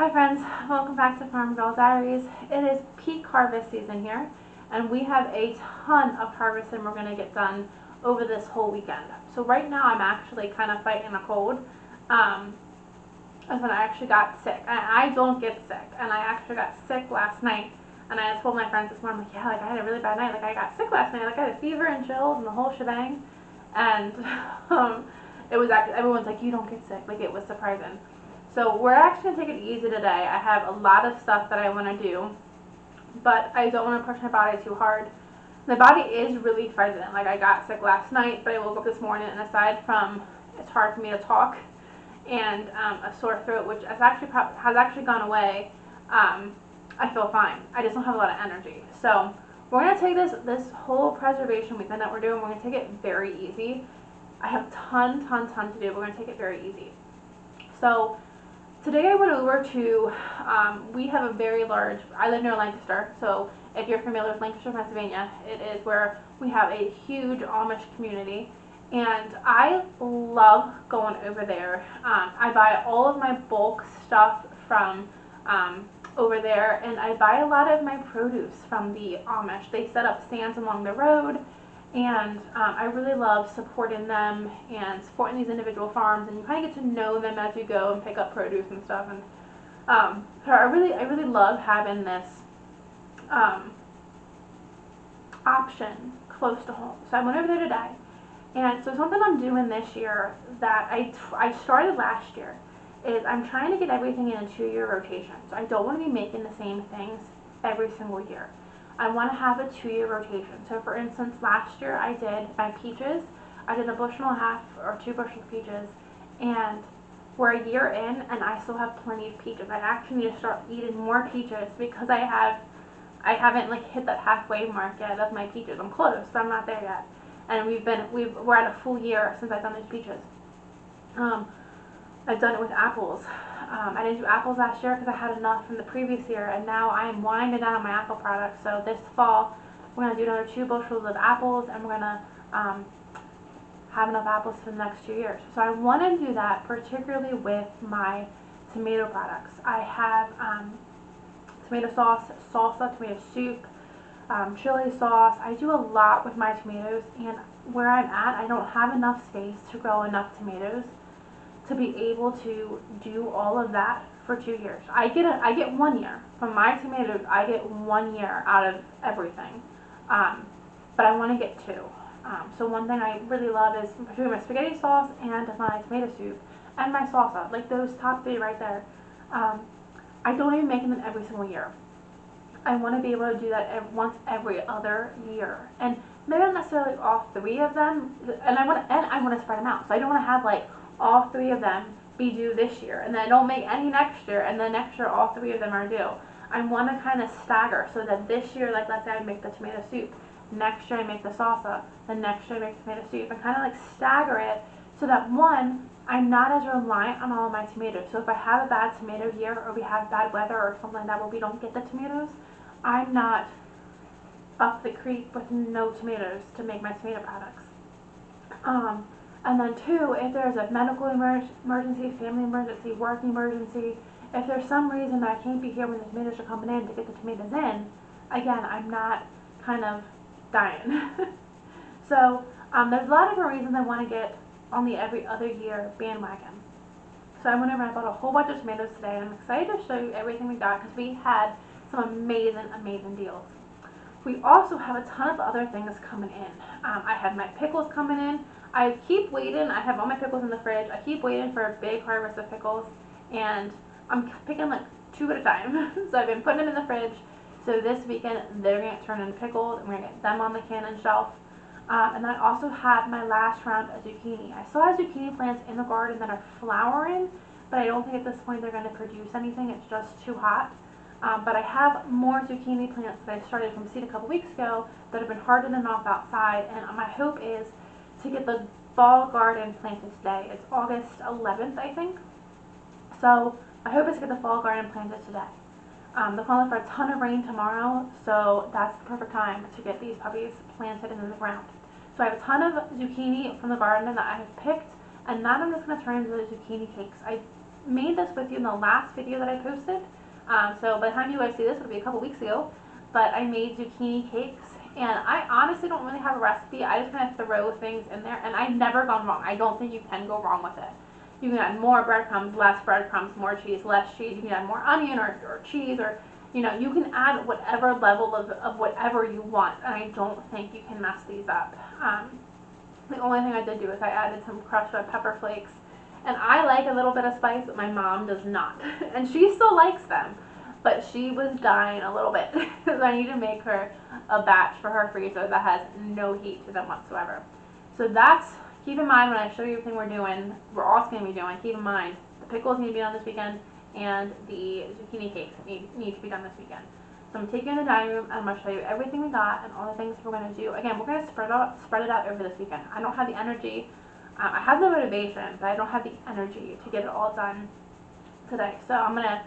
Hi friends, welcome back to Farm Girl Diaries. It is peak harvest season here, and we have a ton of harvesting we're going to get done over this whole weekend. So right now I'm actually kind of fighting a cold. That's when I actually got sick. And I don't get sick, and I actually got sick last night. And I told my friends this morning, like, yeah, like I had a really bad night. Like I got sick last night. Like I had a fever and chills and the whole shebang. And it was actually everyone's like, you don't get sick. Like it was surprising. So we're actually going to take it easy today. I have a lot of stuff that I want to do, but I don't want to push my body too hard. My body is really fighting it. Like I got sick last night, but I woke up this morning, and aside from it's hard for me to talk and a sore throat, which has actually gone away, I feel fine. I just don't have a lot of energy. So we're going to take this whole preservation weekend that we're doing. We're going to take it very easy. I have ton to do. We're going to take it very easy. So today I went over to, we have a very large, I live near Lancaster, so if you're familiar with Lancaster, Pennsylvania, it is where we have a huge Amish community, and I love going over there. I buy all of my bulk stuff from over there, and I buy a lot of my produce from the Amish. They set up stands along the road, and I really love supporting them and supporting these individual farms, and you kind of get to know them as you go and pick up produce and stuff. And so I really love having this option close to home. So I went over there today, and so something I'm doing this year that I started last year is I'm trying to get everything in a 2-year rotation. So I don't want to be making the same things every single year. I want to have a 2-year rotation. So for instance, last year I did my peaches. I did a bushel and a half or 2 bushels of peaches, and we're a year in and I still have plenty of peaches. I actually need to start eating more peaches because I haven't like hit that halfway mark yet of my peaches. I'm close, but I'm not there yet. And we're at a full year since I've done these peaches. I've done it with apples. I didn't do apples last year because I had enough from the previous year, and now I am winding down on my apple products. So this fall, we're going to do another 2 bushels of apples, and we're going to have enough apples for the next 2 years. So I want to do that, particularly with my tomato products. I have tomato sauce, salsa, tomato soup, chili sauce. I do a lot with my tomatoes, and where I'm at, I don't have enough space to grow enough tomatoes to be able to do all of that for 2 years. I get 1 year from my tomatoes. I get 1 year out of everything, but I want to get 2. So one thing I really love is doing my spaghetti sauce and my tomato soup and my salsa, like those top 3 right there. I don't even make them every single year. I want to be able to do that once every other year, and maybe not necessarily all 3 of them. And I want to spread them out. So I don't want to have like all 3 of them be due this year, and then I don't make any next year, and then next year all 3 of them are due. I want to kind of stagger so that this year, like let's say I make the tomato soup, next year I make the salsa, the next year I make the tomato soup, and kind of like stagger it so that one, I'm not as reliant on all of my tomatoes. So if I have a bad tomato year, or we have bad weather or something like that where we don't get the tomatoes, I'm not up the creek with no tomatoes to make my tomato products. And then 2, if there's a medical emergency, family emergency, work emergency, if there's some reason that I can't be here when the tomatoes are coming in to get the tomatoes in, again, I'm not kind of dying. So there's a lot of different reasons I want to get on the every other year bandwagon. So I went over and I bought a whole bunch of tomatoes today, and I'm excited to show you everything we got because we had some amazing deals. We also have a ton of other things coming in. I have my pickles coming in. I keep waiting. I have all my pickles in the fridge. I keep waiting for a big harvest of pickles, and I'm picking like 2 at a time. So I've been putting them in the fridge. So this weekend they're going to turn into pickles, and we're going to get them on the cannon shelf. And then I also have my last round of zucchini. I still have zucchini plants in the garden that are flowering, but I don't think at this point they're going to produce anything. It's just too hot. But I have more zucchini plants that I started from seed a couple weeks ago that have been hardening off outside, and my hope is to get the fall garden planted today. It's August 11th, I think. So my hope is to get the fall garden planted today. They're calling for a ton of rain tomorrow, so that's the perfect time to get these puppies planted into the ground. So I have a ton of zucchini from the garden that I have picked, and that I'm just going to turn into the zucchini cakes. made this with you in the last video that I posted. So by the time you guys see this, it'll be a couple weeks ago. But I made zucchini cakes, and I honestly don't really have a recipe. I just kind of throw things in there, and I've never gone wrong. I don't think you can go wrong with it. You can add more breadcrumbs, less breadcrumbs, more cheese, less cheese. You can add more onion or cheese, or you can add whatever level of whatever you want, and I don't think you can mess these up. The only thing I did do is I added some crushed red pepper flakes, and I like a little bit of spice, but my mom does not, and she still likes them, but she was dying a little bit because I need to make her a batch for her freezer that has no heat to them whatsoever. So keep in mind when I show you everything we're also going to be doing, keep in mind the pickles need to be done this weekend, and the zucchini cakes need to be done this weekend. So I'm taking you in the dining room, and I'm going to show you everything we got and all the things we're going to do. Again, we're going to spread it out over this weekend. I don't have the energy. I have the motivation, but I don't have the energy to get it all done today. So I'm going to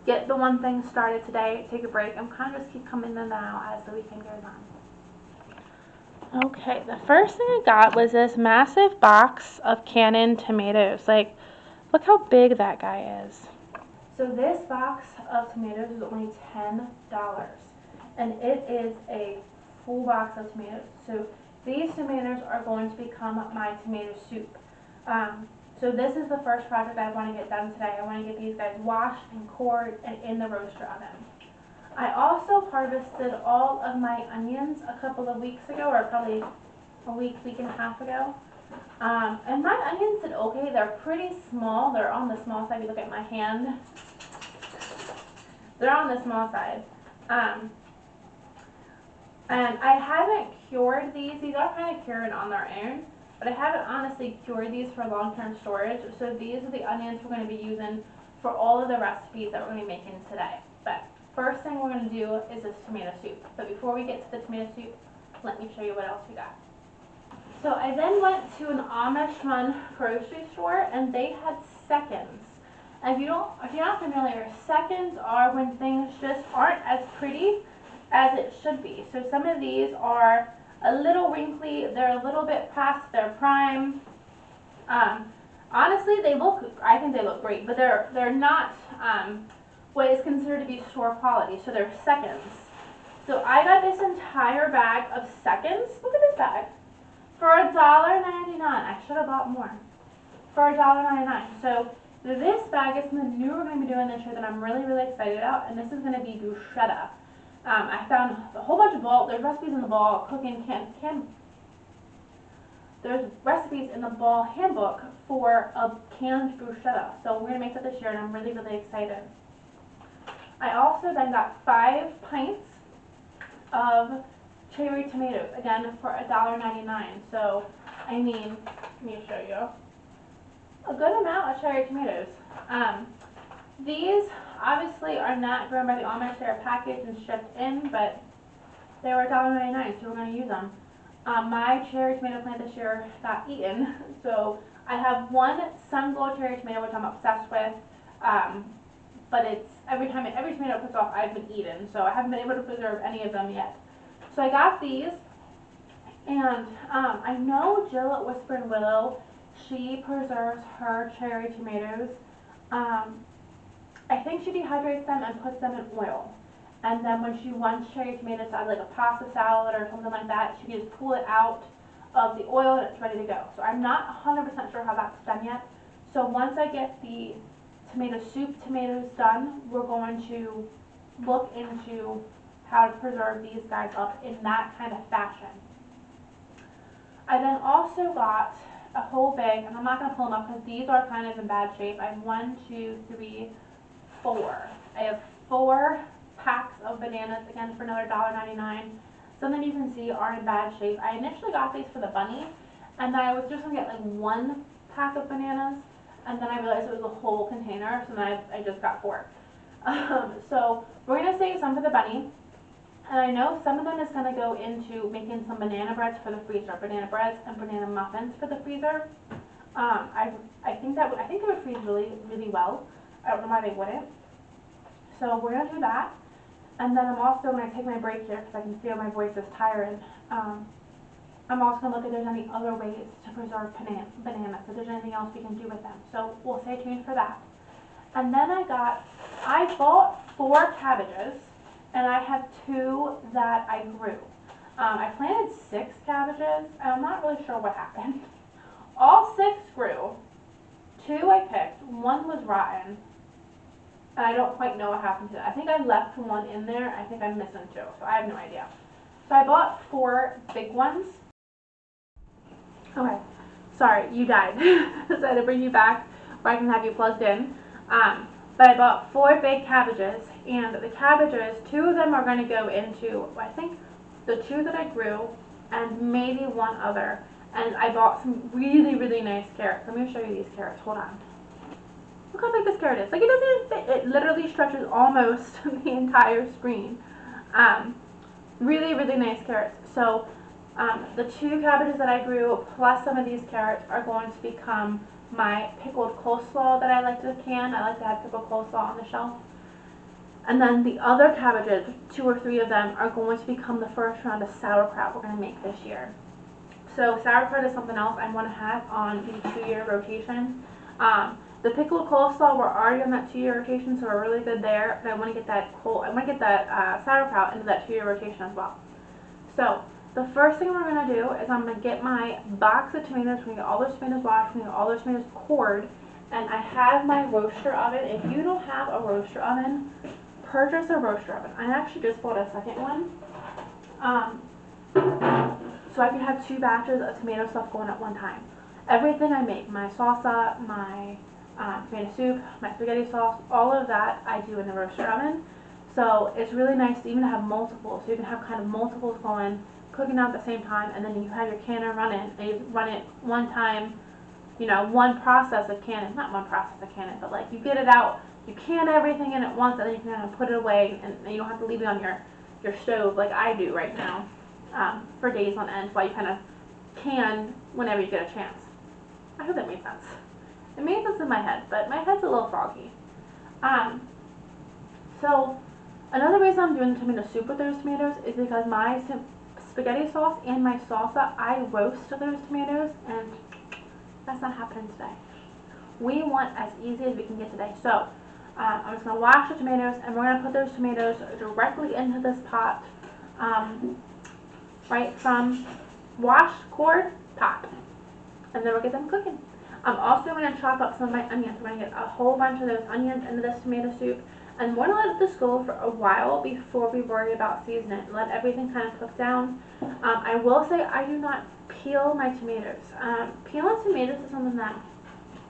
get the one thing started today, take a break, and kind of just keep coming in now as the weekend goes on. Okay, the first thing I got was this massive box of canned tomatoes. Like, look how big that guy is. So this box of tomatoes is only $10, and it is a full box of tomatoes. So these tomatoes are going to become my tomato soup. So this is the first project I want to get done today. I want to get these guys washed and cored and in the roaster oven. I also harvested all of my onions a couple of weeks ago, or probably a week and a half ago. And my onions did okay. They're pretty small. They're on the small side. If you look at my hand, they're on the small side. And I haven't cured these. These are kind of cured on their own, but I haven't honestly cured these for long-term storage. So these are the onions we're going to be using for all of the recipes that we're going to be making today. But first thing we're going to do is this tomato soup. But before we get to the tomato soup, let me show you what else we got. So I then went to an Amish run grocery store, and they had seconds. And if you're not familiar, seconds are when things just aren't as pretty as it should be. So some of these are a little wrinkly, they're a little bit past their prime. Honestly, I think they look great, but they're not what is considered to be store quality. So they're seconds. So I got this entire bag of seconds. Look at this bag. For $1.99. I should have bought more. For $1.99. So this bag is something new we're going to be doing this year that I'm really, really excited about, and this is going to be bruschetta. I found a whole bunch of there's recipes in the Ball cooking there's recipes in the Ball handbook for a canned bruschetta. So we're going to make that this year, and I'm really, really excited. I also then got 5 pints of cherry tomatoes, again for $1.99. So, I mean, let me show you. A good amount of cherry tomatoes. These obviously are not grown by the Amish. They're packaged and shipped in, but they were $1.99, so we're going to use them. My cherry tomato plant this year got eaten, so I have one sun-glow cherry tomato, which I'm obsessed with, but it's every tomato puts off, I've been eaten, so I haven't been able to preserve any of them yet. So I got these, and I know Jill at Whisper and Willow, she preserves her cherry tomatoes. I think she dehydrates them and puts them in oil. And then when she wants cherry tomatoes to add like a pasta salad or something like that, she can just pull it out of the oil and it's ready to go. So I'm not 100% sure how that's done yet. So once I get the tomato soup tomatoes done, we're going to look into how to preserve these guys up in that kind of fashion. I then also got a whole bag, and I'm not going to pull them up because these are kind of in bad shape. I have 1, 2, 3, 4. I have 4 packs of bananas, again for another $1.99. Some of them you can see are in bad shape. I initially got these for the bunny, and then I was just going to get like 1 pack of bananas, and then I realized it was a whole container, so then I just got 4. So we're going to save some for the bunny. And I know some of them is going to go into making some banana breads for the freezer, banana breads and banana muffins for the freezer. I think it would freeze really, really well. I don't know why they wouldn't. So we're going to do that. And then I'm also going to take my break here because I can feel my voice is tiring. I'm also going to look if there's any other ways to preserve bananas, if there's anything else we can do with them. So we'll stay tuned for that. And then I bought 4 cabbages, and I have 2 that I grew. I planted 6 cabbages, and I'm not really sure what happened. All 6 grew. 2 I picked, 1 was rotten, and I don't quite know what happened to it. I think I left 1 in there. I think I'm missing 2, so I have no idea. So I bought 4 big ones. Okay, sorry, you died. So I had to bring you back where I can have you plugged in. But I bought 4 big cabbages, and the cabbages, 2 of them are going to go into, I think, the 2 that I grew, and maybe 1 other. And I bought some really, really nice carrots. Let me show you these carrots. Hold on. Look how big this carrot is. Like, it doesn't even fit. It literally stretches almost the entire screen. Really, really nice carrots. So the 2 cabbages that I grew plus some of these carrots are going to become my pickled coleslaw that I like to can. I like to have pickled coleslaw on the shelf. And then the other cabbages, 2 or 3 of them, are going to become the first round of sauerkraut we're going to make this year. So sauerkraut is something else I want to have on the 2-year rotation. The pickled coleslaw, we're already on that 2-year rotation, so we're really good there. But I want to get that sauerkraut into that 2-year rotation as well. So the first thing we're going to do is I'm going to get my box of tomatoes. We're going to get all those tomatoes washed. We're going to get all those tomatoes cored. And I have my roaster oven. If you don't have a roaster oven, purchase a roaster oven. I actually just bought a second one. So I can have 2 batches of tomato stuff going at one time. Everything I make, my salsa, my tomato soup, my spaghetti sauce, all of that I do in the roaster oven. So it's really nice to even have multiples. So you can have kind of multiples going, cooking out at the same time, and then you have your canner running, and you run it one time, you know, one process of canning, not one process of canning, but like you get it out, you can everything in at once, and then you can kind of put it away, and you don't have to leave it on your stove like I do right now for days on end while you kind of can whenever you get a chance. I hope that made sense. It made sense in my head, but my head's a little foggy. So another reason I'm doing the tomato soup with those tomatoes is because my spaghetti sauce and my salsa, I roast those tomatoes, and that's not happening today. We want as easy as we can get today. So I'm just going to wash the tomatoes, and we're going to put those tomatoes directly into this pot, right from washed, cored, pot. And then we'll get them cooking. I'm also going to chop up some of my onions. We're going to get a whole bunch of those onions into this tomato soup. And we're going to let this go for a while before we worry about seasoning it. Let everything kind of cook down. I will say I do not peel my tomatoes. Peeling tomatoes is something that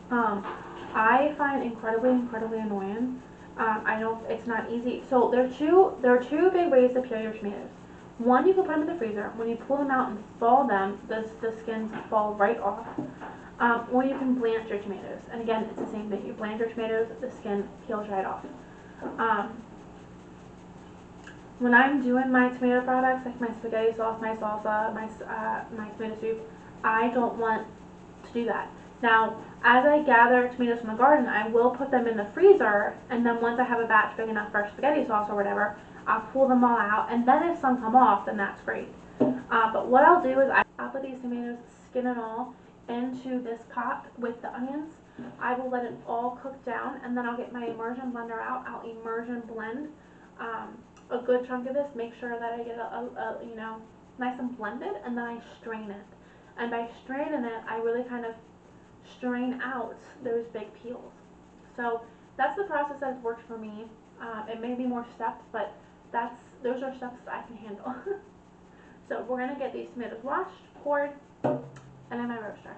I find incredibly, incredibly annoying. It's not easy. So there are two big ways to peel your tomatoes. One, you can put them in the freezer. When you pull them out and thaw them, the skins fall right off. Or you can blanch your tomatoes. And again, it's the same thing. You blanch your tomatoes, the skin peels right off. When I'm doing my tomato products, like my spaghetti sauce, my salsa, my tomato soup, I don't want to do that. Now, as I gather tomatoes from the garden, I will put them in the freezer, and then once I have a batch big enough for spaghetti sauce or whatever, I'll pull them all out, and then if some come off, then that's great. But what I'll do is I'll put these tomatoes, skin and all, into this pot with the onions. I will let it all cook down, and then I'll get my immersion blender out. I'll immersion blend a good chunk of this, make sure that I get you know, nice and blended, and then I strain it. And by straining it, I really kind of strain out those big peels. So that's the process that has worked for me. It may be more steps, but those are steps that I can handle. So we're gonna get these tomatoes washed, poured, and in my roaster.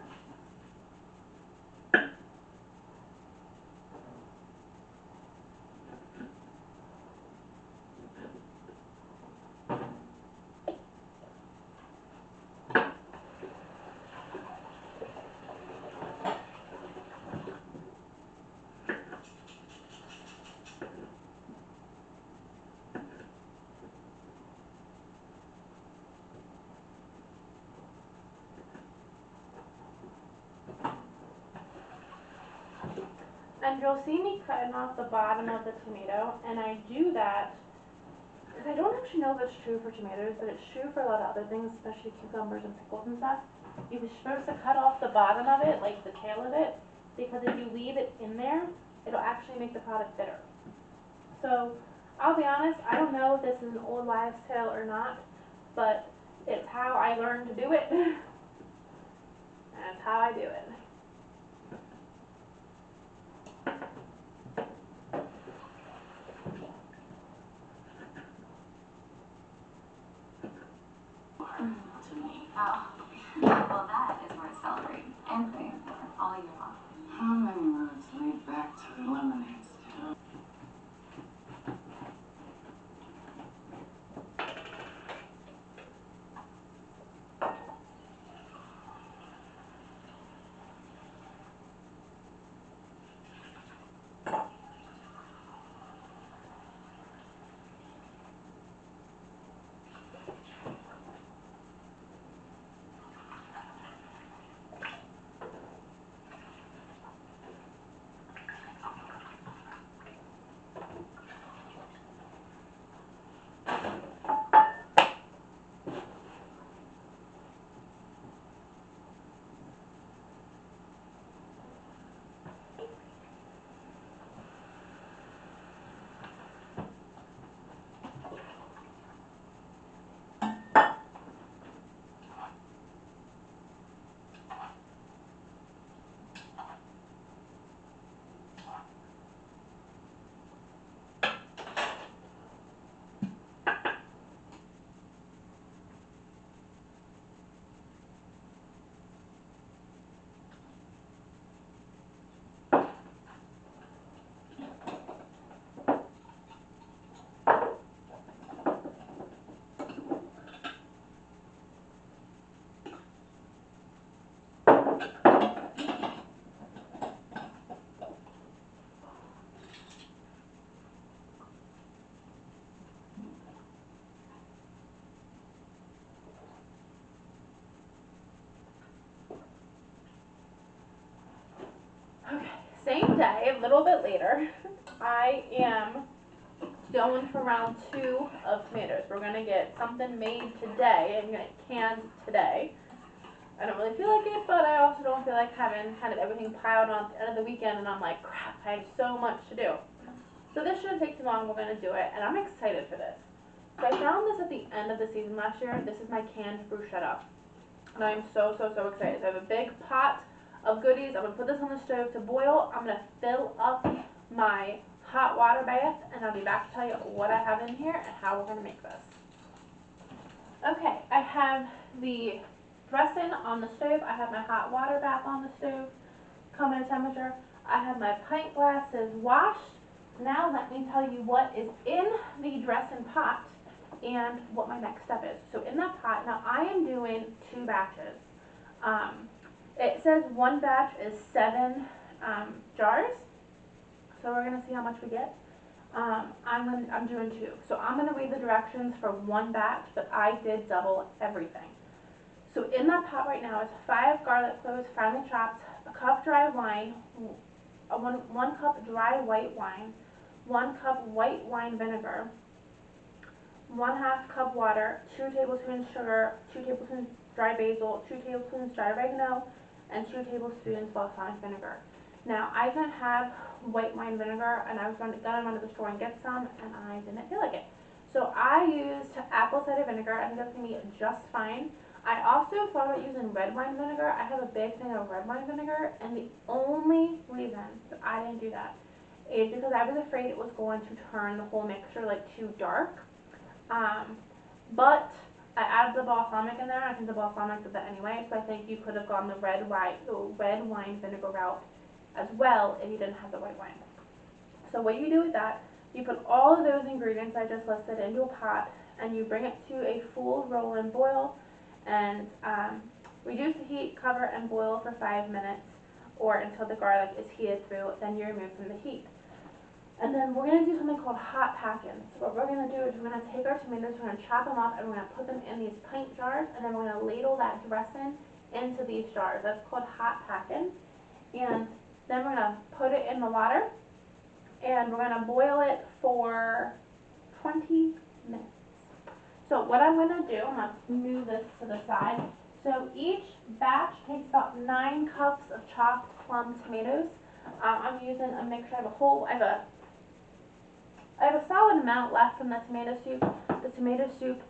And you'll see me cutting off the bottom of the tomato, and I do that because I don't actually know if it's true for tomatoes, but it's true for a lot of other things, especially cucumbers and pickles and stuff. You're supposed to cut off the bottom of it, like the tail of it, because if you leave it in there, it'll actually make the product bitter. So, I'll be honest, I don't know if this is an old wives' tale or not, but it's how I learned to do it. That's how I do it. To me. Oh, well, that is worth celebrating and praying for all year long. How many roads lead back to the lemonade stand? Okay, same day, a little bit later, I am going for round 2 of tomatoes. We're gonna get something made today. I'm gonna get canned today. I don't really feel like it, but I also don't feel like having kind of everything piled on at the end of the weekend, and I'm like, crap, I have so much to do. So this shouldn't take too long. We're gonna do it, and I'm excited for this. So I found this at the end of the season last year. This is my canned bruschetta, and I'm so excited. So I have a big pot of goodies. I'm gonna put this on the stove to boil. I'm gonna fill up my hot water bath, and I'll be back to tell you what I have in here and how we're gonna make this. Okay, I have the dressing on the stove. I have my hot water bath on the stove, coming to temperature. I have my pint glasses washed. Now let me tell you what is in the dressing pot and what my next step is. So in that pot, now I am doing 2 batches. It says one batch is 7 jars. So we're gonna see how much we get. I'm doing 2. So I'm gonna read the directions for 1 batch, but I did double everything. So in that pot right now is 5 garlic cloves finely chopped, a cup dry wine, 1 cup dry white wine, 1 cup white wine vinegar, 1/2 cup water, 2 tablespoons sugar, 2 tablespoons dry basil, 2 tablespoons dry oregano, and 2 tablespoons balsamic vinegar. Now I didn't have white wine vinegar, and I was going to run to the store and get some, and I didn't feel like it. So I used apple cider vinegar. I think that's going to be just fine. I also thought about using red wine vinegar. I have a big thing of red wine vinegar, and the only reason that I didn't do that is because I was afraid it was going to turn the whole mixture like too dark. But I added the balsamic in there. I think the balsamic did that anyway, so I think you could have gone the red wine vinegar route as well if you didn't have the white wine. So what you do with that, you put all of those ingredients I just listed into a pot, and you bring it to a full roll-in boil, and reduce the heat, cover, and boil for 5 minutes, or until the garlic is heated through. Then you remove from the heat. And then we're going to do something called hot packing. So what we're going to do is we're going to take our tomatoes, we're going to chop them up, and we're going to put them in these pint jars, and then we're going to ladle that dressing into these jars. That's called hot packing. And then we're going to put it in the water, and we're going to boil it for 20 minutes. So what I'm gonna do, I'm gonna move this to the side. So each batch takes about 9 cups of chopped plum tomatoes. I'm using a mixture. I have a solid amount left from the tomato soup. The tomato soup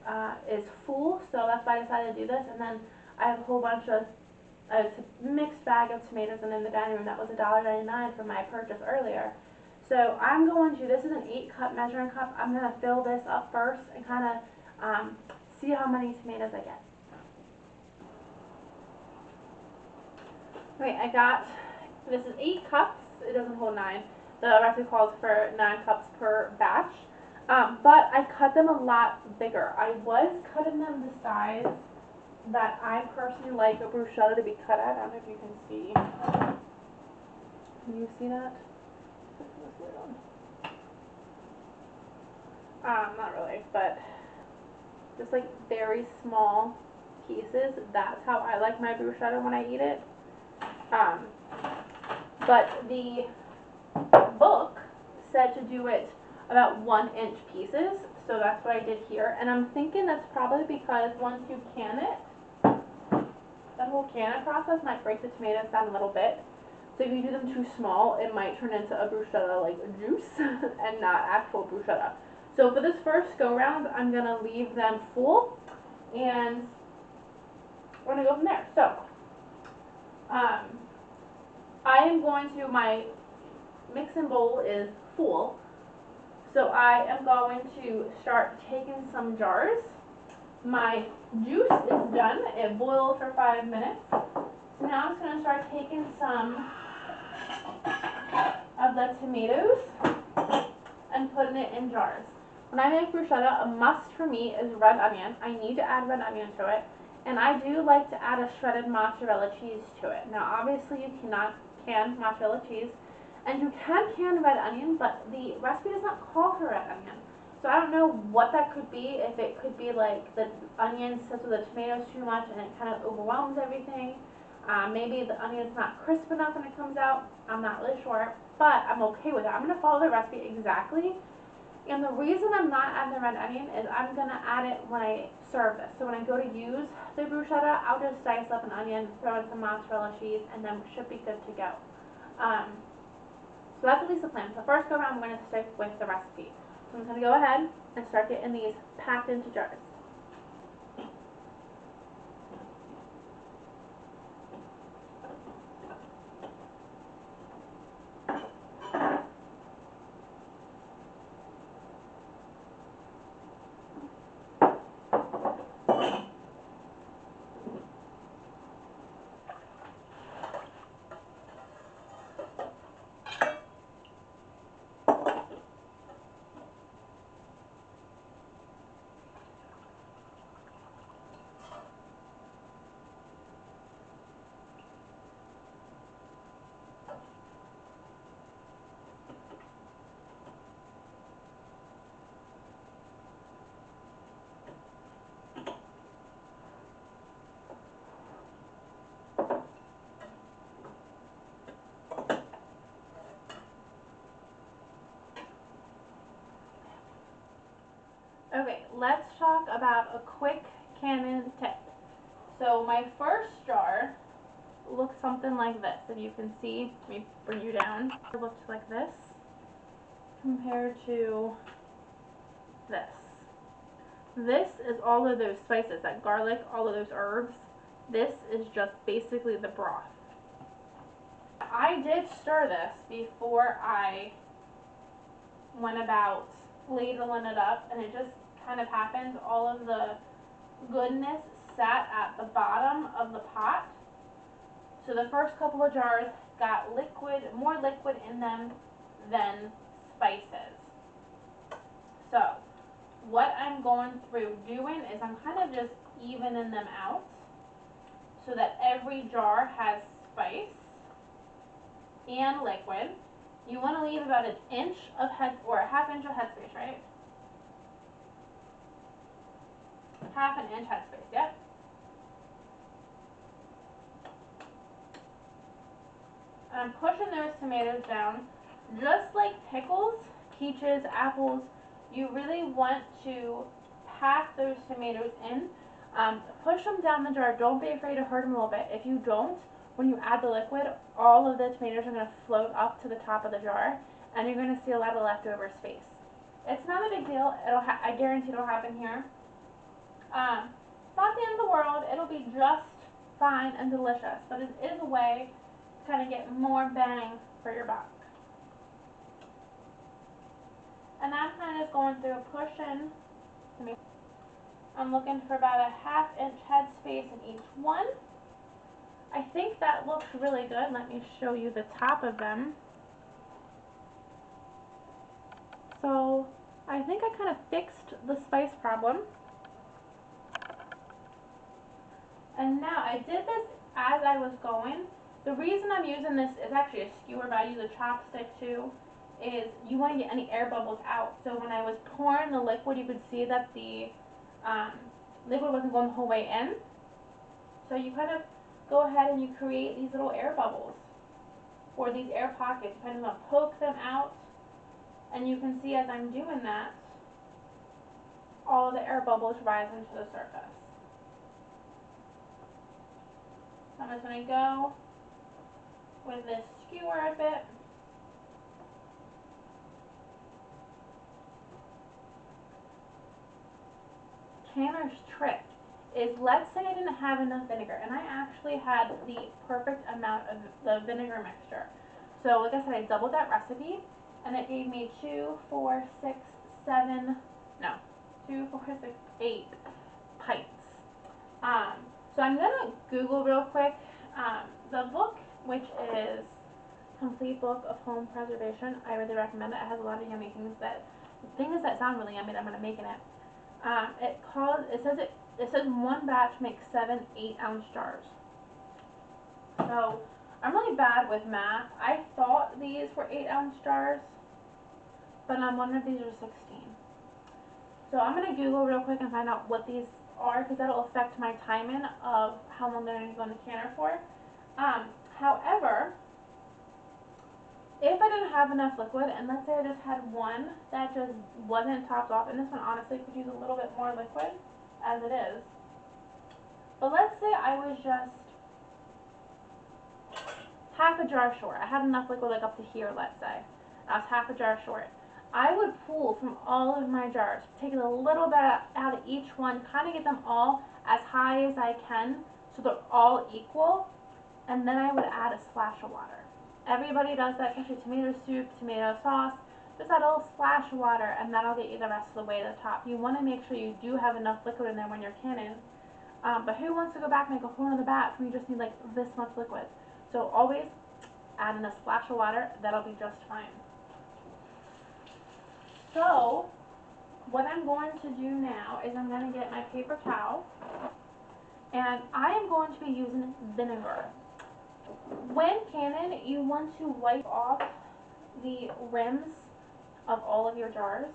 is full, so that's why I decided to do this. And then I have a whole bunch of a mixed bag of tomatoes in the dining room that was $1.99 for my purchase earlier. So I'm going to, this is an 8-cup measuring cup. I'm going to fill this up first and kind of see how many tomatoes I get. Okay, this is 8 cups. It doesn't hold 9. The recipe calls for 9 cups per batch. But I cut them a lot bigger. I was cutting them the size that I personally like a bruschetta to be cut at. I don't know if you can see. Can you see that? Not really, but just like very small pieces. That's how I like my bruschetta when I eat it. But the book said to do it about 1-inch pieces, so that's what I did here. And I'm thinking that's probably because once you can it, that whole canning process might break the tomatoes down a little bit. So if you do them too small, it might turn into a bruschetta like juice and not actual bruschetta. So for this first go round, I'm gonna leave them full, and we're gonna go from there. So I am going to, my mixing bowl is full, so I am going to start taking some jars. My juice is done. It boiled for 5 minutes. So now I'm just going to start taking some of the tomatoes and putting it in jars. When I make bruschetta, a must for me is red onion. I need to add red onion to it. And I do like to add a shredded mozzarella cheese to it. Now obviously you cannot can mozzarella cheese, and you can red onion, but the recipe does not call for red onion. So I don't know what that could be. If it could be like the onion sits with the tomatoes too much and it kind of overwhelms everything. Maybe the onion's not crisp enough when it comes out. I'm not really sure, but I'm okay with it. I'm gonna follow the recipe exactly. And the reason I'm not adding the red onion is I'm gonna add it when I serve this. So when I go to use the bruschetta, I'll just dice up an onion, throw in some mozzarella cheese, and then we should be good to go. So that's at least the plan. So first go around, I'm going to stick with the recipe. So I'm going to go ahead and start getting these packed into jars. Okay, let's talk about a quick canning tip. So my first jar looks something like this. If you can see, let me bring you down. It looks like this compared to this. This is all of those spices, that garlic, all of those herbs. This is just basically the broth. I did stir this before I went about ladling it up, and it just kind of happened. All of the goodness sat at the bottom of the pot. So the first couple of jars got more liquid in them than spices. So what I'm going through doing is I'm kind of just evening them out so that every jar has spice and liquid. You want to leave about an inch of or a half inch of headspace, right? Half an inch headspace, yep. And I'm pushing those tomatoes down. Just like pickles, peaches, apples, you really want to pack those tomatoes in. Push them down the jar. Don't be afraid to hurt them a little bit. If you don't, when you add the liquid, all of the tomatoes are going to float up to the top of the jar, and you're going to see a lot of leftover space. It's not a big deal. I guarantee it'll happen here. Not the end of the world. It'll be just fine and delicious, but it is a way to kind of get more bang for your buck. And I'm kind of going through pushing. I'm looking for about a 1/2 inch head space in each one. I think that looks really good. Let me show you the top of them. So I think I kind of fixed the spice problem. And now I did this as I was going. The reason I'm using this is actually a skewer, but I use a chopstick too, is you want to get any air bubbles out. So when I was pouring the liquid, you could see that the liquid wasn't going the whole way in. So you kind of go ahead and you create these little air bubbles, or these air pockets. You kind of want to poke them out, and you can see as I'm doing that, all the air bubbles rise into the surface. So I'm just going to go with this skewer a bit. Tanner's trick is, let's say I didn't have enough vinegar, and I actually had the perfect amount of the vinegar mixture. So like I said, I doubled that recipe, and it gave me 2, 4, 6, 7, no, 2, 4, 6, 8 pints. So I'm gonna Google real quick the book, which is Complete Book of Home Preservation. I really recommend it. It has a lot of yummy things that sound really yummy that I'm gonna make in it. It says one batch makes 7 8-ounce jars. So I'm really bad with math. I thought these were 8-ounce jars, but I'm wondering if these are 16. So I'm gonna Google real quick and find out what these are, because that'll affect my timing of how long they're gonna go in the canner for. However, if I didn't have enough liquid, and let's say I just had one that just wasn't topped off, and this one honestly could use a little bit more liquid, as it is. But let's say I was just half a jar short. I had enough liquid like up to here, let's say. I was half a jar short. I would pull from all of my jars, take a little bit out of each one, kind of get them all as high as I can so they're all equal, and then I would add a splash of water. Everybody does that, especially tomato soup, tomato sauce. Just add a little splash of water, and that'll get you the rest of the way to the top. You want to make sure you do have enough liquid in there when you're canning. But who wants to go back and make a whole other batch when you just need like this much liquid? So always add in a splash of water. That'll be just fine. So what I'm going to do now is I'm going to get my paper towel, and I am going to be using vinegar. When canning, you want to wipe off the rims of all of your jars.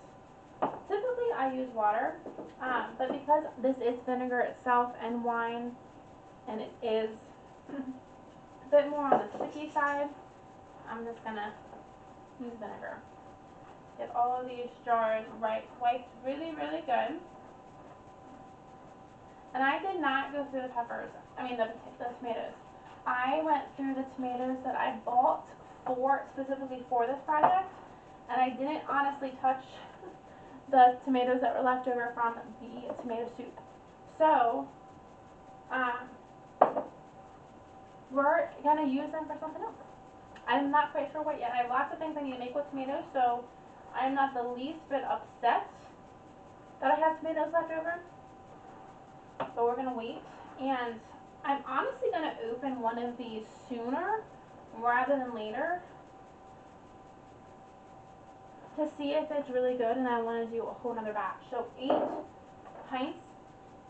Typically I use water, but because this is vinegar itself and wine, and it is a bit more on the sticky side, I'm just going to use vinegar. Get all of these jars wiped really, really good. And I did not go through the tomatoes. I went through the tomatoes that I bought specifically for this project, and I didn't honestly touch the tomatoes that were left over from the tomato soup. So, we're gonna use them for something else. I'm not quite sure what yet. I have lots of things I need to make with tomatoes, so I'm not the least bit upset that I have tomatoes left over. But we're gonna wait, and I'm honestly gonna open one of these sooner rather than later to see if it's really good, and I want to do a whole nother batch. So 8 pints.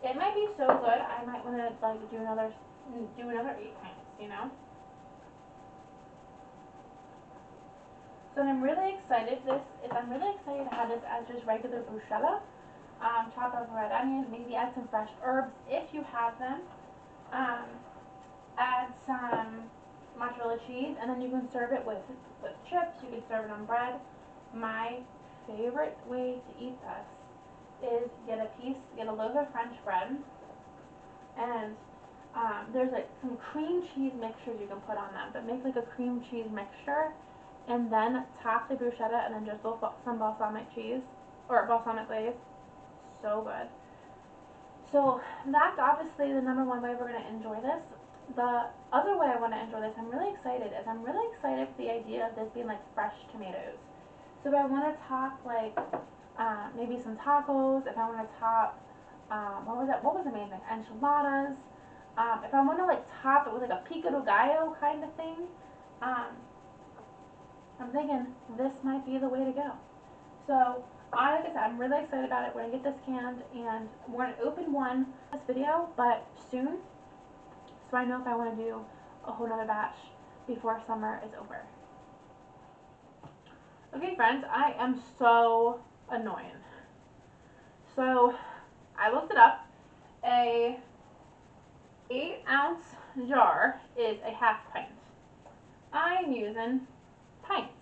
It might be so good I might want to like do another 8 pints, you know. So I'm really excited. I'm really excited to have this as just regular bruschetta. Chop up a red onion, maybe add some fresh herbs if you have them. Add some mozzarella cheese, and then you can serve it with chips. You can serve it on bread. My favorite way to eat this is get a loaf of French bread, and there's like some cream cheese mixtures you can put on them, but make like a cream cheese mixture, and then top the bruschetta, and then just some balsamic cheese or balsamic glaze. So good. So that's obviously the number one way we're gonna enjoy this. The other way I want to enjoy this, I'm really excited for the idea of this being like fresh tomatoes. So if I want to top like maybe some tacos, if I want to top what was the main thing? Enchiladas. If I want to like top it with like a pico de gallo kind of thing, um, I'm thinking this might be the way to go. So like I said, I'm really excited about it. We're gonna get this canned, and we're gonna open one this video, but soon, so I know if I want to do a whole nother batch before summer is over. Okay, friends, I am so annoying. So I looked it up. A 8-ounce jar is a half pint. I'm using pints.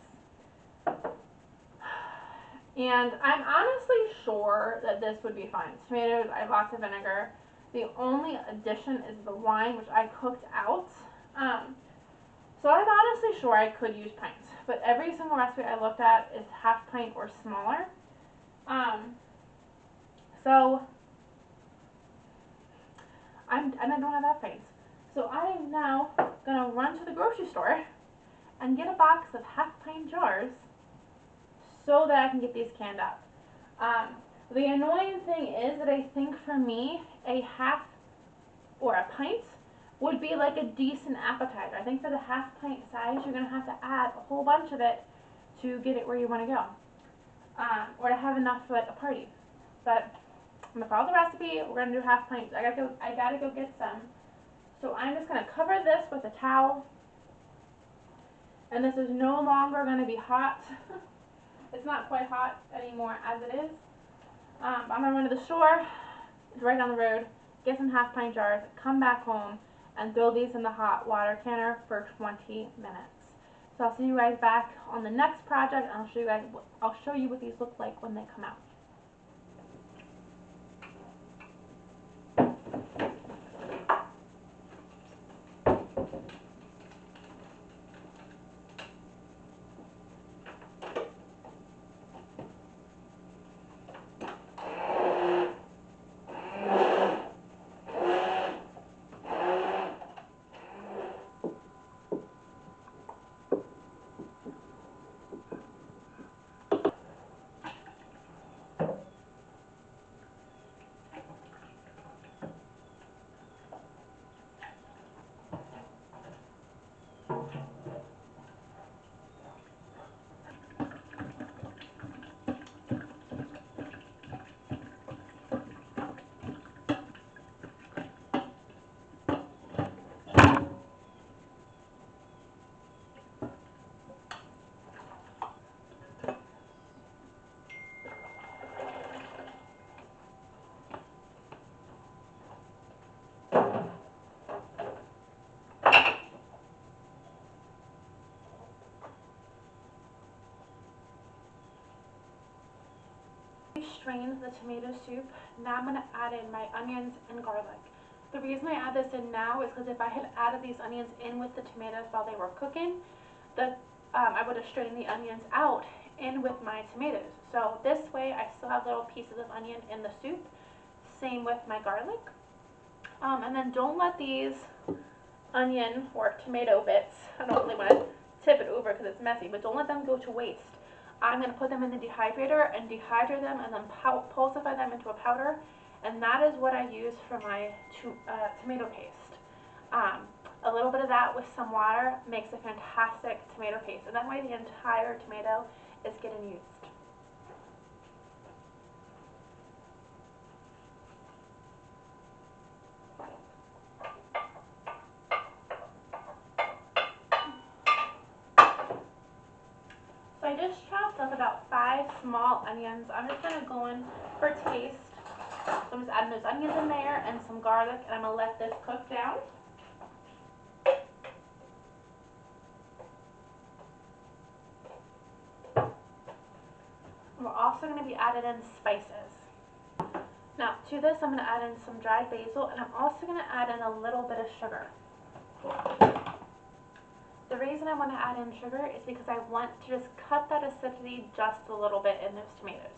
And I'm honestly sure that this would be fine. Tomatoes, I have lots of vinegar. The only addition is the wine, which I cooked out. So I'm honestly sure I could use pints. But every single recipe I looked at is half pint or smaller. So I don't have half pints. So I am now gonna run to the grocery store and get a box of half pint jars so that I can get these canned up. The annoying thing is that I think for me, a half or a pint would be like a decent appetizer. I think for the half pint size, you're going to have to add a whole bunch of it to get it where you want to go. Or to have enough for like a party. But I'm going to follow the recipe. We're going to do half pints. I gotta go get some. So I'm just going to cover this with a towel. And this is no longer going to be hot. It's not quite hot anymore as it is. I'm going to run to the store. It's right down the road. Get some half pint jars. Come back home and throw these in the hot water canner for 20 minutes. So I'll see you guys back on the next project, and I'll show you what these look like when they come out. Strained the tomato soup. Now I'm going to add in my onions and garlic. The reason I add this in now is because if I had added these onions in with the tomatoes while they were cooking, I would have strained the onions out in with my tomatoes. So this way I still have little pieces of onion in the soup. Same with my garlic. And then don't let these onion or tomato bits, I don't really want to tip it over because it's messy, but don't let them go to waste. I'm going to put them in the dehydrator and dehydrate them and then pulsify them into a powder, and that is what I use for my tomato paste. A little bit of that with some water makes a fantastic tomato paste, and that way the entire tomato is getting used. So I just chopped up about 5 small onions. I'm just going to go in for taste. So I'm just adding those onions in there and some garlic, and I'm going to let this cook down. We're also going to be adding in spices. Now to this I'm going to add in some dried basil, and I'm also going to add in a little bit of sugar. The reason I want to add in sugar is because I want to just cut that acidity just a little bit in those tomatoes.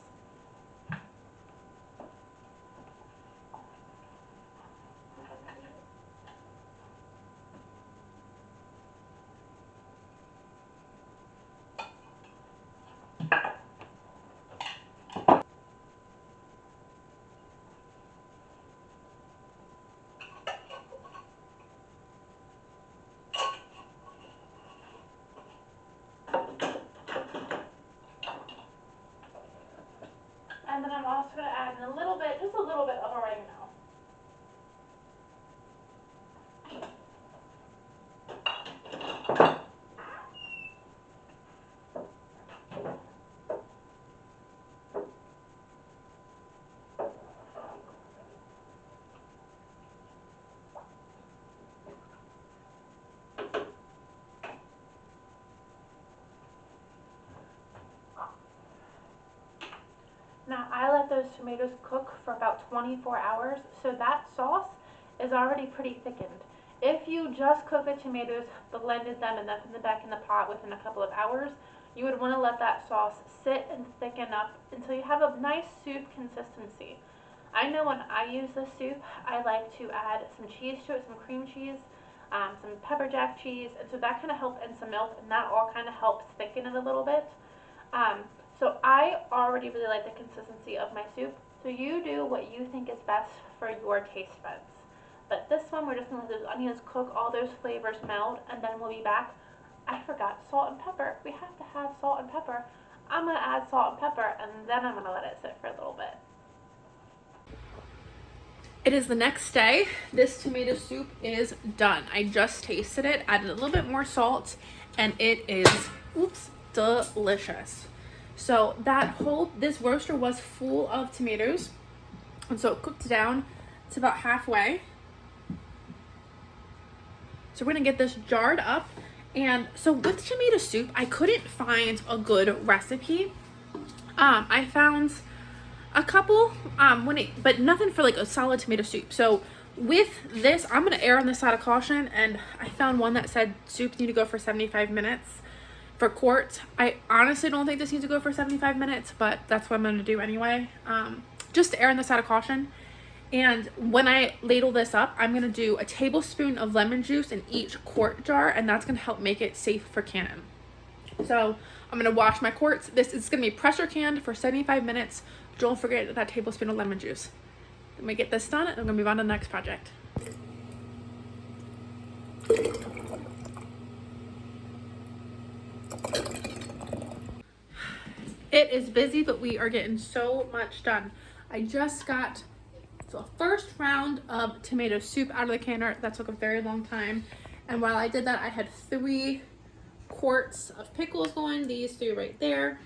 And then I'm also going to add in a little bit, just a little bit of oregano. Now I let those tomatoes cook for about 24 hours, so that sauce is already pretty thickened. If you just cook the tomatoes, blended them, and left them back in the pot within a couple of hours, you would want to let that sauce sit and thicken up until you have a nice soup consistency. I know when I use this soup, I like to add some cheese to it, some cream cheese, some pepper jack cheese, and so that kind of helps, and some milk, and that all kind of helps thicken it a little bit. So I already really like the consistency of my soup. So you do what you think is best for your taste buds. But this one, we're just gonna let those onions cook, all those flavors meld, and then we'll be back. I forgot salt and pepper. We have to have salt and pepper. I'm gonna add salt and pepper, and then I'm gonna let it sit for a little bit. It is the next day. This tomato soup is done. I just tasted it, added a little bit more salt, and it is, delicious. So this roaster was full of tomatoes, and so it cooked down to about halfway. So we're gonna get this jarred up. And so with tomato soup, I couldn't find a good recipe. I found a couple, but nothing for like a solid tomato soup. So with this, I'm gonna err on the side of caution, and I found one that said soups need to go for 75 minutes for quarts. I honestly don't think this needs to go for 75 minutes, but that's what I'm gonna do anyway. Just to err on the side of caution. And when I ladle this up, I'm gonna do a tablespoon of lemon juice in each quart jar, and that's gonna help make it safe for canning. So I'm gonna wash my quarts. This is gonna be pressure canned for 75 minutes. Don't forget that tablespoon of lemon juice. Let me get this done, and I'm gonna move on to the next project. It is busy, but we are getting so much done. I just got the first round of tomato soup out of the canner. That took a very long time. And while I did that, I had 3 quarts of pickles going. These 3 right there.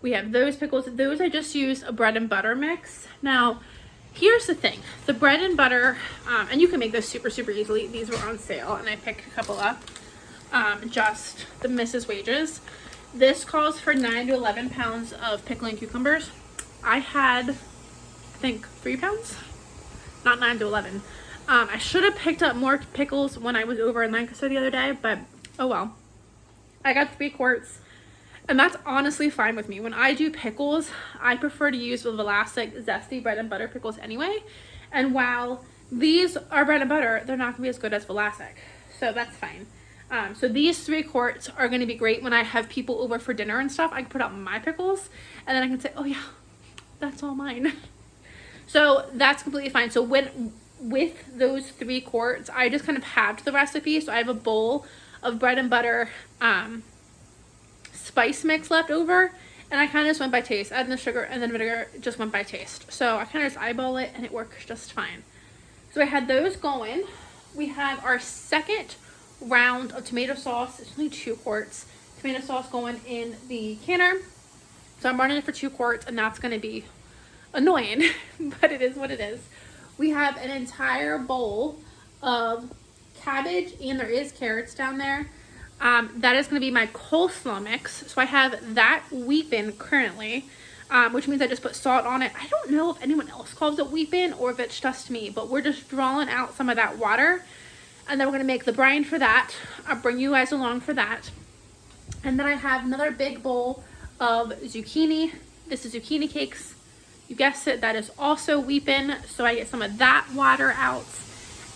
We have those pickles. Those I just used a bread and butter mix. Now, here's the thing. The bread and butter, and you can make this super, super easily. These were on sale, and I picked a couple up. Just the Mrs. Wages. This calls for 9 to 11 pounds of pickling cucumbers. I had, I think, 3 pounds? Not 9 to 11. I should have picked up more pickles when I was over in Lancaster the other day, but oh well. I got 3 quarts, and that's honestly fine with me. When I do pickles, I prefer to use the Vlasic zesty bread and butter pickles anyway. And while these are bread and butter, they're not gonna be as good as Vlasic, so that's fine. So these 3 quarts are going to be great when I have people over for dinner and stuff. I can put out my pickles, and then I can say, oh yeah, that's all mine. So that's completely fine. So with those 3 quarts, I just kind of halved the recipe. So I have a bowl of bread and butter spice mix left over, and I kind of just went by taste. Adding the sugar and then vinegar, just went by taste. So I kind of just eyeball it, and it works just fine. So I had those going. We have our second round of tomato sauce. It's only 2 quarts tomato sauce going in the canner, so I'm running it for 2 quarts, and that's going to be annoying but it is what it is. We have an entire bowl of cabbage, and there is carrots down there. That is going to be my coleslaw mix, so I have that weeping currently. which means I just put salt on it. I don't know if anyone else calls it weeping or if it's just me, but we're just drawing out some of that water. And then we're going to make the brine for that. I'll bring you guys along for that. And then I have another big bowl of zucchini. This is zucchini cakes. You guessed it, that is also weeping. So I get some of that water out.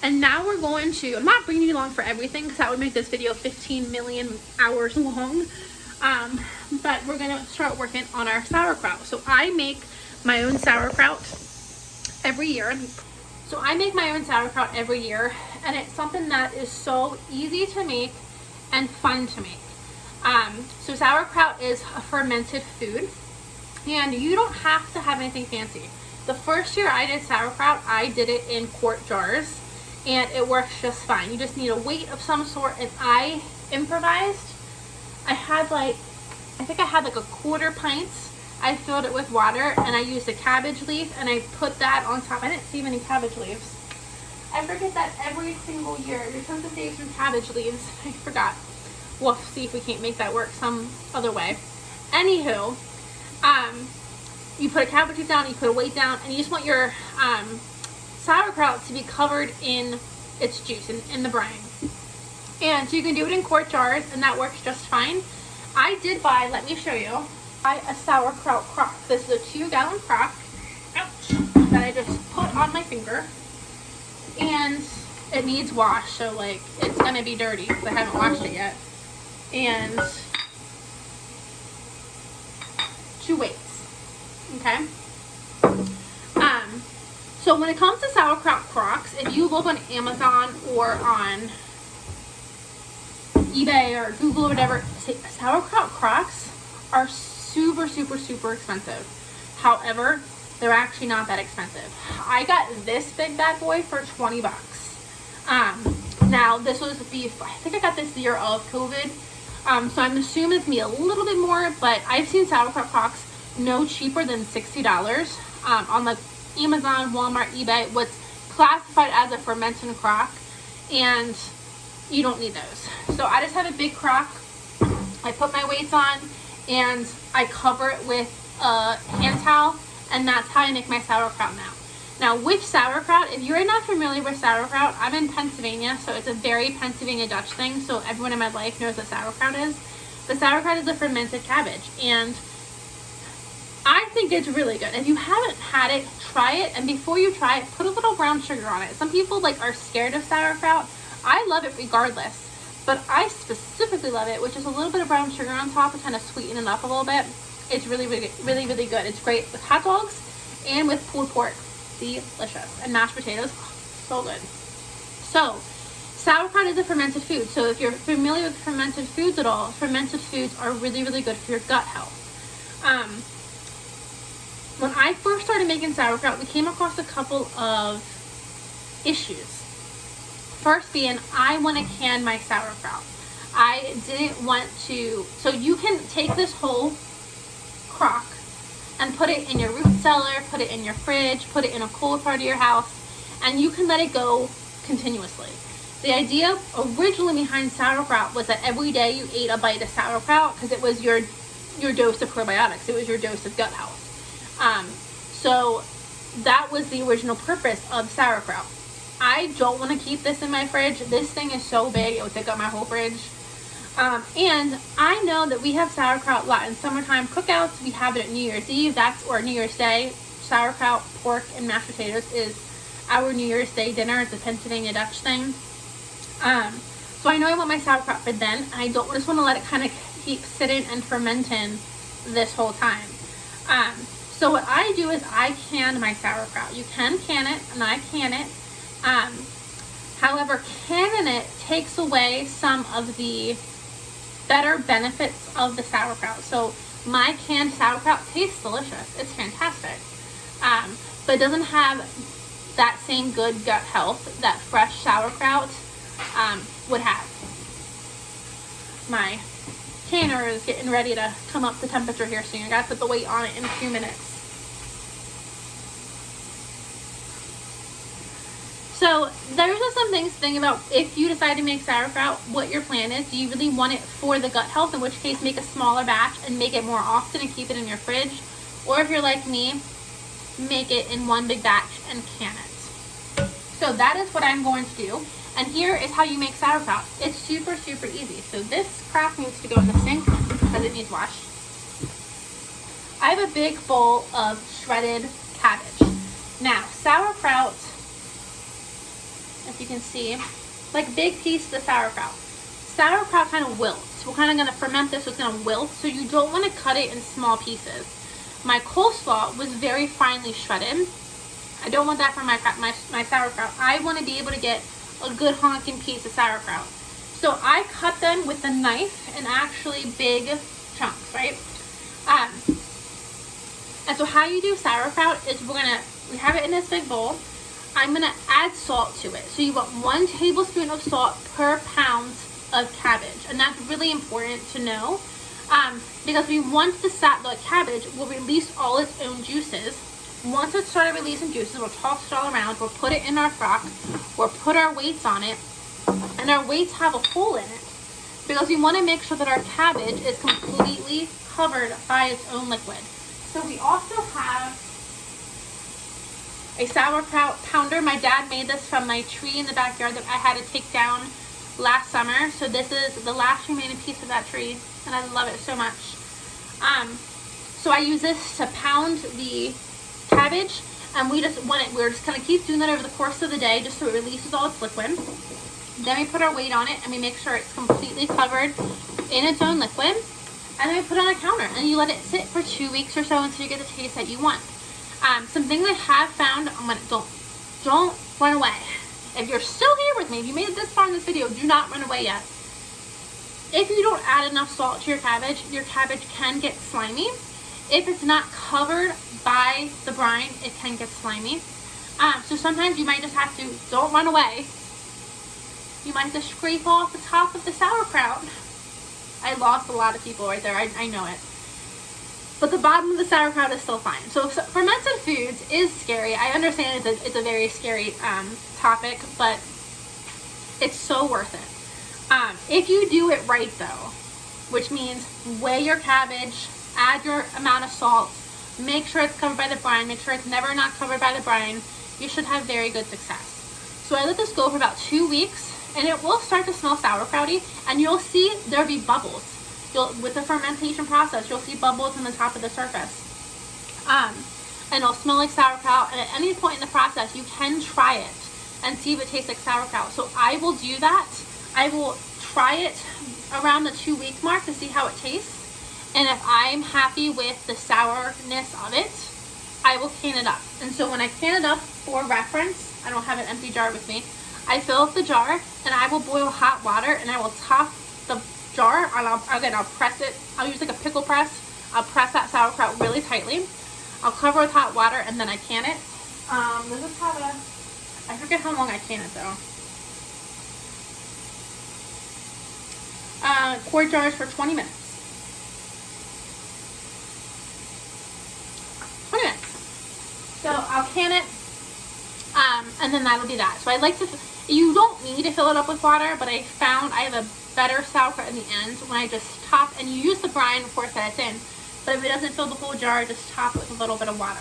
And now we're going to, I'm not bringing you along for everything because that would make this video 15 million hours long. But we're going to start working on our sauerkraut. So I make my own sauerkraut every year. And it's something that is so easy to make and fun to make. So sauerkraut is a fermented food, and you don't have to have anything fancy. The first year I did sauerkraut, I did it in quart jars, and it works just fine. You just need a weight of some sort, and I improvised. I think I had like a quarter pint. I filled it with water, and I used a cabbage leaf, and I put that on top. I didn't save any cabbage leaves. I forget that every single year. You're supposed to save some cabbage leaves. I forgot. We'll see if we can't make that work some other way. Anywho, you put a cabbage leaf down, you put a weight down, and you just want your sauerkraut to be covered in its juice, in the brine. And so you can do it in quart jars, and that works just fine. I did buy, let me show you, a sauerkraut crock. This is a 2-gallon crock, ouch, that I just put on my finger. And it needs wash, so like it's gonna be dirty because I haven't washed it yet. And 2 weights, okay? So when it comes to sauerkraut crocks, if you look on Amazon or on eBay or Google or whatever, sauerkraut crocks are super expensive. However, they're actually not that expensive. I got this big bad boy for 20 bucks. Now this was I think I got this the year of COVID. So I'm assuming it's gonna be a little bit more, but I've seen sauerkraut crocks no cheaper than $60 on like Amazon, Walmart, eBay, what's classified as a fermented crock, and you don't need those. So I just have a big crock. I put my weights on, and I cover it with a hand towel, and that's how I make my sauerkraut now. Now with sauerkraut, if you're not familiar with sauerkraut, I'm in Pennsylvania, so it's a very Pennsylvania Dutch thing, so everyone in my life knows what sauerkraut is. But sauerkraut is a fermented cabbage, and I think it's really good. If you haven't had it, try it, and before you try it, put a little brown sugar on it. Some people like are scared of sauerkraut. I love it regardless, but I specifically love it, which is a little bit of brown sugar on top to kind of sweeten it up a little bit. It's really good. It's great with hot dogs and with pulled pork. Delicious. And mashed potatoes. So good. So, sauerkraut is a fermented food. So if you're familiar with fermented foods at all, fermented foods are really good for your gut health. When I first started making sauerkraut, we came across a couple of issues. First being, I want to can my sauerkraut. I didn't want to, so you can take this whole crock and put it in your root cellar, put it in your fridge, put it in a cold part of your house, and you can let it go continuously. The idea originally behind sauerkraut was that every day you ate a bite of sauerkraut because it was your dose of probiotics. It was your dose of gut health. So that was the original purpose of sauerkraut. I don't want to keep this in my fridge. This thing is so big, it would take up my whole fridge. And I know that we have sauerkraut a lot in summertime cookouts. We have it at New Year's Eve, or New Year's Day. Sauerkraut, pork, and mashed potatoes is our New Year's Day dinner. It's a Pennsylvania Dutch thing. So I know I want my sauerkraut for then. I don't just want to let it kind of keep sitting and fermenting this whole time. So what I do is I can my sauerkraut. You can can it, and I can it. However, canning it takes away some of the better benefits of the sauerkraut. So my canned sauerkraut tastes delicious. It's fantastic. But it doesn't have that same good gut health that fresh sauerkraut would have. My canner is getting ready to come up to temperature here soon. I gotta put the weight on it in a few minutes. So there's just some things to think about if you decide to make sauerkraut, what your plan is. Do you really want it for the gut health, in which case make a smaller batch and make it more often and keep it in your fridge? Or if you're like me, make it in one big batch and can it. So that is what I'm going to do. And here is how you make sauerkraut. It's super, super easy. So this crap needs to go in the sink because it needs washed. I have a big bowl of shredded cabbage. Now, sauerkraut, as you can see, like big pieces of sauerkraut. Sauerkraut kind of wilts. We're kind of going to ferment this, so it's going to wilt. So you don't want to cut it in small pieces. My coleslaw was very finely shredded. I don't want that for my sauerkraut. I want to be able to get a good honking piece of sauerkraut. So I cut them with a knife in actually big chunks, right? And so how you do sauerkraut is we have it in this big bowl. I'm gonna add salt to it. So you want 1 tablespoon of salt per pound of cabbage. And that's really important to know because once the cabbage will release all its own juices. Once it started releasing juices, we'll toss it all around, we'll put it in our crock, we'll put our weights on it, and our weights have a hole in it because we want to make sure that our cabbage is completely covered by its own liquid. So we also have a sauerkraut pounder. My dad made this from my tree in the backyard that I had to take down last summer. So this is the last remaining piece of that tree, and I love it so much. So I use this to pound the cabbage, and we're just gonna keep doing that over the course of the day just so it releases all its liquid. Then we put our weight on it and we make sure it's completely covered in its own liquid, and then we put it on a counter and you let it sit for 2 weeks or so until you get the taste that you want. Some things I have found, don't run away. If you're still here with me, if you made it this far in this video, do not run away yet. If you don't add enough salt to your cabbage can get slimy. If it's not covered by the brine, it can get slimy. So sometimes you might just have to, don't run away, you might have to scrape off the top of the sauerkraut. I lost a lot of people right there, I know it. But the bottom of the sauerkraut is still fine. So fermented foods is scary. I understand it's a very scary topic, but it's so worth it. If you do it right though, which means weigh your cabbage, add your amount of salt, make sure it's covered by the brine, make sure it's never not covered by the brine, you should have very good success. So I let this go for about 2 weeks, and it will start to smell sauerkrauty, and you'll see there'll be bubbles. With the fermentation process, you'll see bubbles on the top of the surface. And it'll smell like sauerkraut, and at any point in the process, you can try it and see if it tastes like sauerkraut. So I will do that. I will try it around the 2 week mark to see how it tastes. And if I'm happy with the sourness of it, I will can it up. And so when I can it up for reference, I don't have an empty jar with me, I fill up the jar and I will boil hot water and I will top the jar, and I'll press it. I'll use like a pickle press. I'll press that sauerkraut really tightly. I'll cover it with hot water and then I can it. This is how I forget how long I can it though. Quart jars for 20 minutes. 20 minutes. So I'll can it, and then that'll be that. So I like to, you don't need to fill it up with water, but I found I have a better sauerkraut in the end when I just top, and you use the brine of course that it's in, but if it doesn't fill the whole jar, just top it with a little bit of water.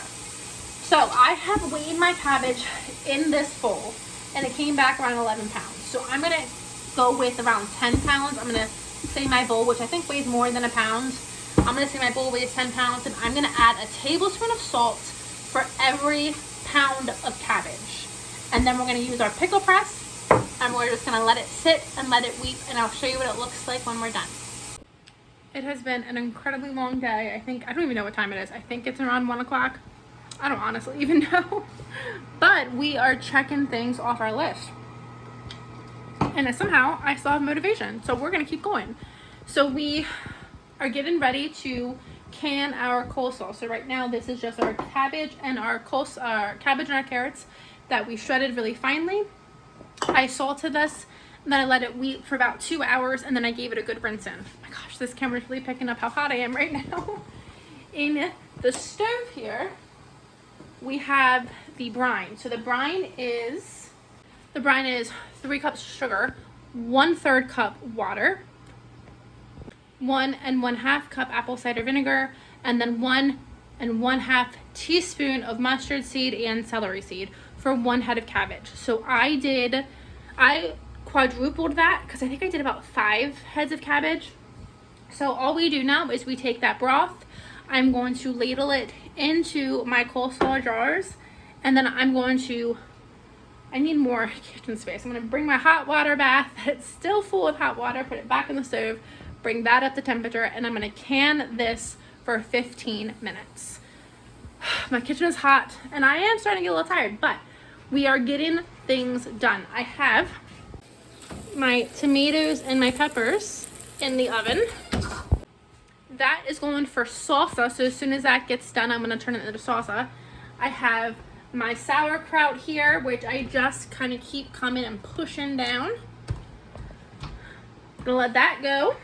So I have weighed my cabbage in this bowl, and it came back around 11 pounds. So I'm going to go with around 10 pounds. I'm going to say my bowl, which I think weighs more than a pound. I'm going to say my bowl weighs 10 pounds, and I'm going to add a tablespoon of salt for every pound of cabbage. And then we're going to use our pickle press, and we're just going to let it sit and let it weep, and I'll show you what it looks like when we're done. It has been an incredibly long day. I don't even know what time it is. I think it's around 1 o'clock. I don't honestly even know. But we are checking things off our list. And somehow I still have motivation. So we're going to keep going. So we are getting ready to can our coleslaw. So right now this is just our cabbage and our cabbage and our carrots that we shredded really finely. I salted this, and then I let it weep for about 2 hours, and then I gave it a good rinse in. Oh my gosh, this camera's really picking up how hot I am right now. In the stove here, we have the brine. So the brine is 3 cups sugar, 1/3 cup water, 1 1/2 cup apple cider vinegar, and then 1 and 1/2 teaspoon of mustard seed and celery seed for 1 head of cabbage. So I quadrupled that because I think I did about 5 heads of cabbage. So all we do now is we take that broth. I'm going to ladle it into my coleslaw jars, and then I need more kitchen space. I'm going to bring my hot water bath that's still full of hot water, put it back in the stove, bring that up to temperature, and I'm going to can this for 15 minutes. My kitchen is hot, and I am starting to get a little tired, but we are getting things done. I have my tomatoes and my peppers in the oven. That is going for salsa, so as soon as that gets done, I'm going to turn it into salsa. I have my sauerkraut here, which I just kind of keep coming and pushing down. Gonna let that go.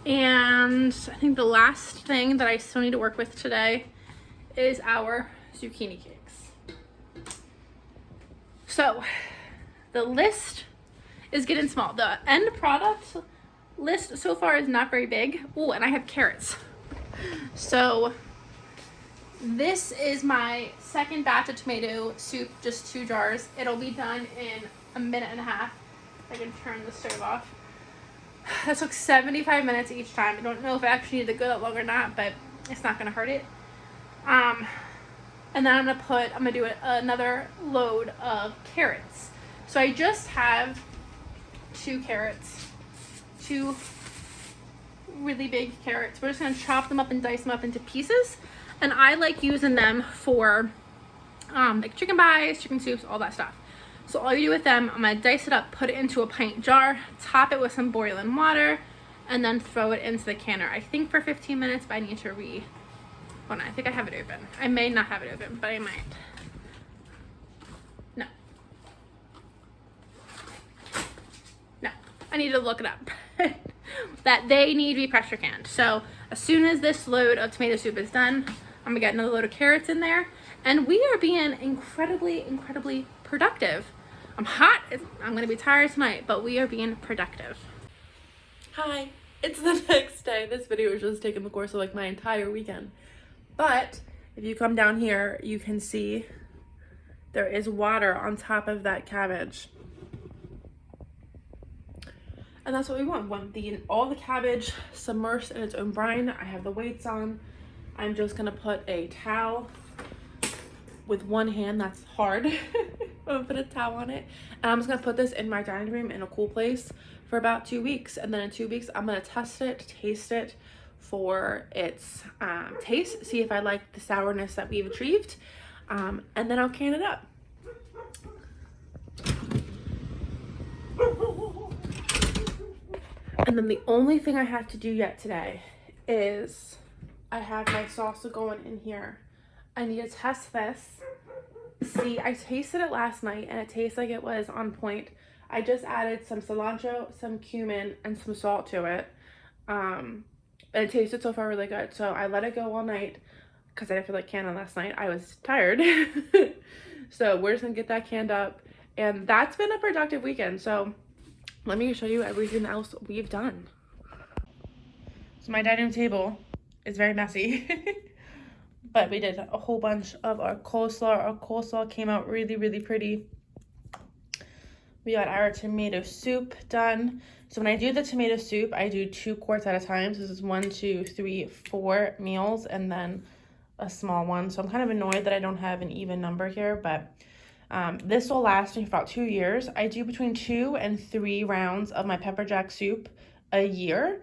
And I think the last thing that I still need to work with today is our zucchini cakes. So the list is getting small. The end product list so far is not very big. Oh, and I have carrots. So this is my second batch of tomato soup, just 2 jars. It'll be done in a minute and a half. I can turn the stove off. That took 75 minutes each time. I don't know if I actually need to go that long or not, but it's not gonna hurt it. And then I'm gonna do another load of carrots. So I just have 2 carrots, 2 really big carrots. We're just gonna chop them up and dice them up into pieces. And I like using them for like chicken pies, chicken soups, all that stuff. So all you do with them, I'm gonna dice it up, put it into a pint jar, top it with some boiling water, and then throw it into the canner. I think for 15 minutes, but I need to hold on, I think I have it open. I may not have it open, but I might. No, I need to look it up. That they need to be pressure canned. So as soon as this load of tomato soup is done, I'm gonna get another load of carrots in there, and we are being incredibly productive. I'm hot, I'm gonna be tired tonight, but we are being productive. Hi, it's the next day. This video was just taking the course of like my entire weekend. But if you come down here, you can see there is water on top of that cabbage. And that's what we want. All the cabbage submerged in its own brine. I have the weights on. I'm just gonna put a towel with one hand. That's hard. I'm gonna put a towel on it. And I'm just gonna put this in my dining room in a cool place for about 2 weeks. And then in 2 weeks, I'm gonna test it, taste it for its taste, see if I like the sourness that we've achieved. And then I'll can it up. And then the only thing I have to do yet today is I have my salsa going in here. I need to test this. See, I tasted it last night and it tastes like it was on point. I just added some cilantro, some cumin, and some salt to it. And it tasted so far really good. So I let it go all night because I didn't feel like canning last night. I was tired. So we're just gonna get that canned up. And that's been a productive weekend. So let me show you everything else we've done. So my dining room table is very messy, but we did a whole bunch of our coleslaw. Our coleslaw came out really pretty. We got our tomato soup done. So when I do the tomato soup, I do 2 quarts at a time. So this is 1, 2, 3, 4 meals, and then a small one. So I'm kind of annoyed that I don't have an even number here, but this will last me for about 2 years. I do between 2 and 3 rounds of my pepper jack soup a year.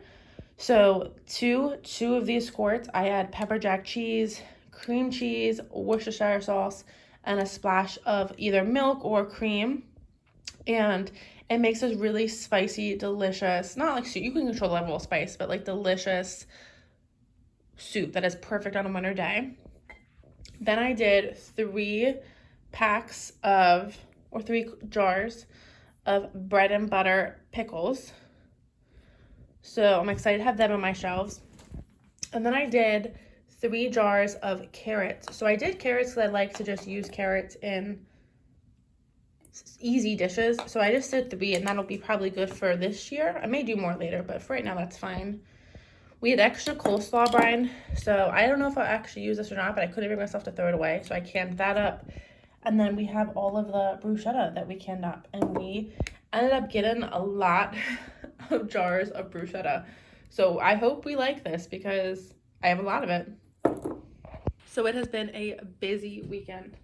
So two of these quarts, I add pepper jack cheese, cream cheese, Worcestershire sauce, and a splash of either milk or cream. And it makes this really spicy, delicious, not like soup, you can control the level of spice, but like delicious soup that is perfect on a winter day. Then I did 3 jars of bread and butter pickles. So I'm excited to have them on my shelves. And then I did 3 jars of carrots. So I did carrots because I like to just use carrots in easy dishes. So I just did 3, and that'll be probably good for this year. I may do more later, but for right now, that's fine. We had extra coleslaw brine, so I don't know if I'll actually use this or not, but I couldn't bring myself to throw it away, so I canned that up. And then we have all of the bruschetta that we canned up, and we ended up getting a lot of jars of bruschetta. So I hope we like this because I have a lot of it. So it has been a busy weekend.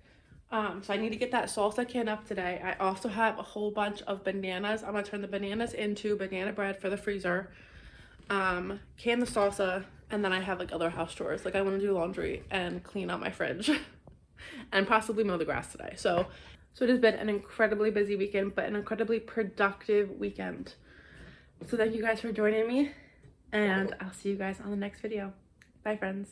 So I need to get that salsa canned up today. I also have a whole bunch of bananas. I'm gonna turn the bananas into banana bread for the freezer. Can the salsa, and then I have like other house chores. Like I want to do laundry and clean out my fridge and possibly mow the grass today. So it has been an incredibly busy weekend, but an incredibly productive weekend. So thank you guys for joining me, and I'll see you guys on the next video. Bye, friends.